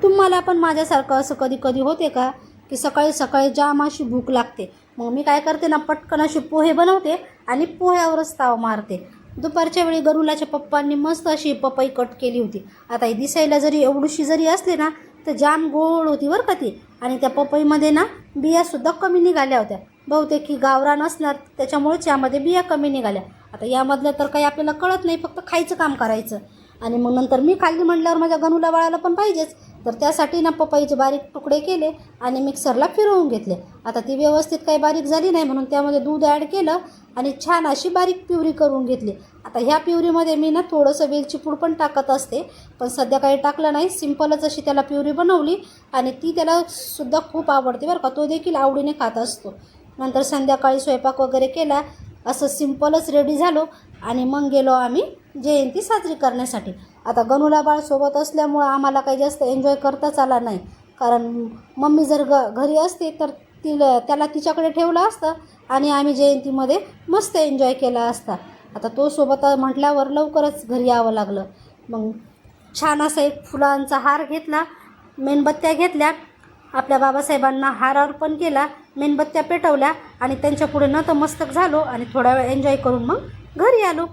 तुम्हाला पण माझ्यासारखं असं कधी कधी होते का की सकाळी सकाळी जाम अशी भूक लागते, मग मी काय करते ना, पटकन अशी पोहे बनवते आणि पोह्यावरच ताव मारते. दुपारच्या वेळी गरुलाच्या पप्पांनी मस्त अशी पपई कट केली होती. आता ही दिसायला जरी एवढीशी जरी असली ना तर जाम गोड होती बरं का ती. आणि त्या पपईमध्ये ना बियासुद्धा कमी निघाल्या होत्या. बहुतेक की गावरान असणार त्याच्यामुळेच यामध्ये बिया कमी निघाल्या. आता यामधलं तर काही आपल्याला कळत नाही, फक्त खायचं काम करायचं. आणि मग नंतर मी खाल्ली म्हटल्यावर माझ्या गणूला बाळाला पण पाहिजेच, तर त्यासाठी ना पपईचे बारीक तुकडे केले आणि मिक्सरला फिरवून घेतले. आता ती व्यवस्थित काही बारीक झाली नाही म्हणून त्यामध्ये दूध ॲड केलं आणि छान अशी बारीक प्युरी करून घेतली. आता ह्या प्युरीमध्ये मी ना थोडंसं वेलची पूड पण टाकत असते, पण सध्या काही टाकलं नाही. सिंपलच अशी त्याला प्युरी बनवली आणि ती त्याला सुद्धा खूप आवडते बरं का, तो देखील आवडीने खात असतो. नंतर संध्याकाळी स्वयंपाक वगैरे केला, असं सिंपलच रेडी झालो आणि मग गेलो आम्ही जयंती साजरी करण्यासाठी. आता गणूला बाळ सोबत असल्यामुळं आम्हाला काही जास्त एन्जॉय करताच आला नाही, कारण मम्मी जर घरी असते तर त्याला तिच्याकडे ठेवलं असतं आणि आम्ही जयंतीमध्ये मस्त एन्जॉय केला असता. आता तो सोबत म्हटल्यावर लवकरच घरी यावं लागलं. मग छान असा एक फुलांचा हार घेतला, मेणबत्त्या घेतल्या, आपल्या बाबासाहेबांना हार अर्पण केला, मेणबत्त्या पेटवल्या आणि त्यांच्या पुढे नतमस्तक झालो आणि थोडा वेळ एन्जॉय करून मग घरी आलो.